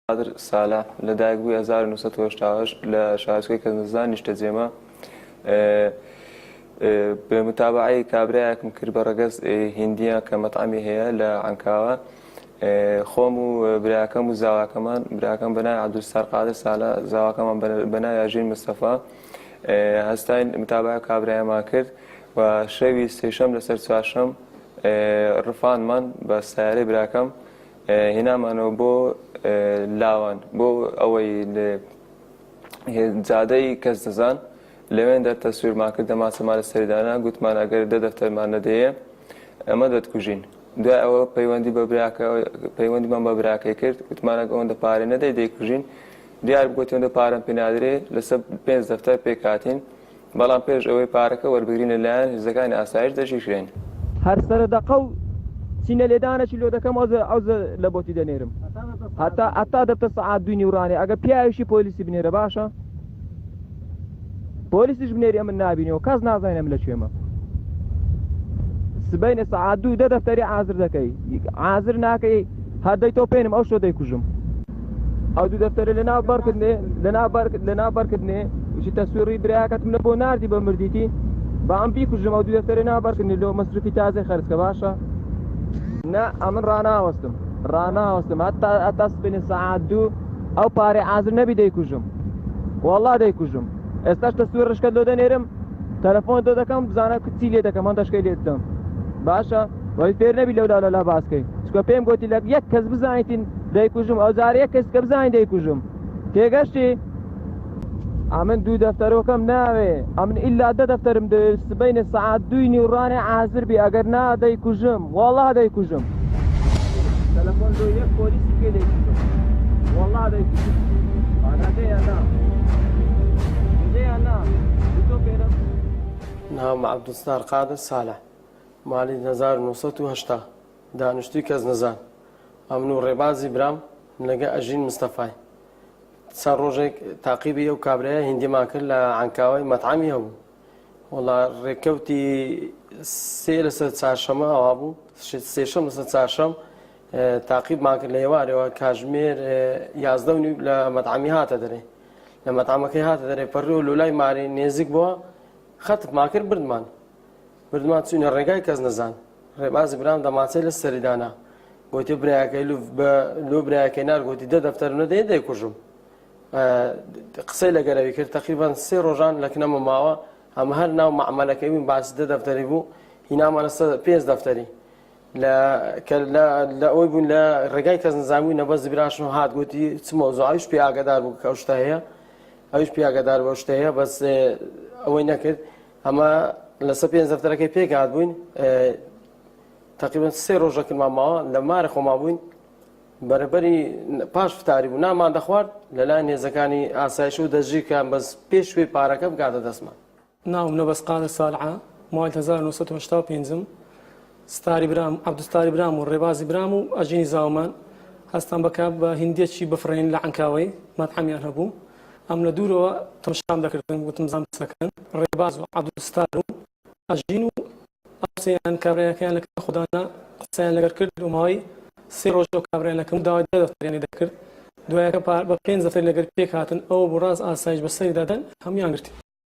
قادر صالح لدایک بووی 1970 لە شارچکەی کەزنزان نیشتەجێمە بمتابعی کابرایەکم کرد بە ڕەگەز هیندیە کە مەطعەمی هەیە لە عەنکاوە خۆم و براکەم و زاواکەمان براکەم بەناوی عەبدولستار قادر سالح زاواکەمان بەناوی یاژین مستەفا هەستاین متابعی کابرایەمان کرد و شەوی سێشەم لەسەر چوارشەم ڕفانمان بە سیارەی براکەم هێنامانەوە بۆ لاوان بۆ ئەوەی جادەی کەس دەزان لەوێن دەرتەسوورمان کرد دەماچەمان لە سەردانە گوتمان ئەگەر دەفتەرمان نەدەیە ئەمە دەتکوژین دوای ئەوە پەیوەندیمان بە براکەی کرد گوتمانە ئەوەندە پارەی نەدەی دەیکوژین دیار بگوتی ئەوەندە پارەم پێ نادرێ لەسەر 5 دەفتەر پێکاتین بەڵام پێش ئەوەی پارەکە وەربگرین لەلایەن هێزەکانی ئاسایش دەژیشرێن هەر سەردەقە و چینە لێدانەی لۆ دەکەم ئەوزە لە بۆتی دەنێرم هەتا دەبتە سەعات 2 نیورانێ ئەگە پیاویشی پۆلیسی بنێرە باشە پۆلیسیش بنێری من نابینەوە کەس نازانێم لە کوێمە سبەینە سەعات 2 دەفتەری عازر دەکەی عازر ناکەی هەردەی تۆ پێنم ئەو شۆ دەیکوژم ئەو دوو دەفتەرە لەناو بەرکردنێ وشی تەسووری برایەکەتم لە بۆ ناردی بە مردیتی بە ئەم بیکوژم ئەو دوو دەفتەرە ناوبەرکردنی لۆ مەسروفی تازەی خەرجکە باشە نه ئەمن ڕاناوەستم هەتا سبەینە سەعات 2 ئەو پارەی عازر نەبی دەیکوژم وەڵڵا دەیکوژم ئێستاش تەسوور ڕشکە لۆ دەنێرم تەلەفۆن تۆ دەکەم بزانە کچی لێ دەکەم هەن دەشکەی لێ دەم باشە وەی فێر نەبی لەولا لەلا باسکەی چکە پێم گوتی لە یەک کەس بزانیتین دەیکوژم ئەو جارە یەک کەس کە بزانین دەیکوژم تێگەشتی ئەمن دوو دەفتەرۆکەم ناوێ ئەمن ئیلا دە دەفتەرم سبەینە سەعات 2 نیورانێ عازر بی ئەگەر نا دەیکوژم وەڵڵا دەیکوژم تەلەفۆن لۆ یەک پۆلیسی پێ دەیکوژم وەڵڵا دەیکوژم ناوم عەبدولستار قادر سالح ماڵی 1970 دانیشتووی کەزنزان ئەمن و ڕێبازی برام لەگە ئەژین مستەفای چەند ڕۆژێک تاقیبی ئەو کابرایە هیندیمان کرد لە عەنکاوەی مەطعەمی هەبوو وەڵا ڕێکەوتی سێ لەسەر چارشەمە ئەوا بوو سێشەم لەسەر چارشەم تاقیبمان کرد لە ئێوارەوە کاتژمێر 11 لە مەطعەمی هاتە دەرێ لە مەطعەمەکەی هاتە دەرێ پەڕی و لۆلای ماری نێزیک بووە خەتمان کرد بردمان چوونە ڕێگای کەس نەزان ڕێبازی برام دەماچەی لە سەریدانا گوتی برایەکەی لۆ برایەکەی نار گوتی دە دەفتەر نەدەیە دەیکوژم قسەی لەگەرەوی کرد تەقریبان 3 ڕۆژان لە کنەمە ماوە ئەمە هەر ناو مەعمەلەکەی بووین باسی دە دەفتەری بوو هینامانە 5 دەفتەری لە ئەوەی بوون لە ڕێگای کەس نەزانبووی نەبەزی براشن و هات گوتی چ مۆزوع ئەویش پێ ئاگادار بوو کە ئەو شتە هەیە ئەویش پێ ئاگادار بۆ شتە هەیە بەس ئەوەی نەکرد ئەمە لەسەر 5 دەفتەرەکەی پێکات بووین تقریبا 3 ڕۆژەکەمان ماوە لە مارە خۆما بووین بەرەبەری پاش فتاری بوو نامان دەخوارد لەلایەن هێزەکانی ئاسایش و دەژیکان بەس پێش شوێ پارەکە بگاتە دەستمان ناوم نەبەس قادر سالحە ماڵی 1985 عەبدولستاری برام و ڕێبازی برام و ئەژینی زاومان هەستان بەکە بە هیندێکی بفرێن لە عەنکاوەی مەطعەمیان هەبوو ئەم لە دوورەوە تەماشام دەکردن گوتم زانم سەکەن ڕێباز و عەبدولستار و ئەژین و ئەوسەیان کابرایەکەیان لە خوددانا قسەیان لەگەر کرد و ماوەی 3 ڕۆژ کابرایان لەکەم داوای دەفتەریانی دەکرد دوایەکە بە 5 دەفتەر لەگەر پێک هاتن ئەوە بۆ ڕاست ئاسایش بەسەری دادەن هەمویان گرتی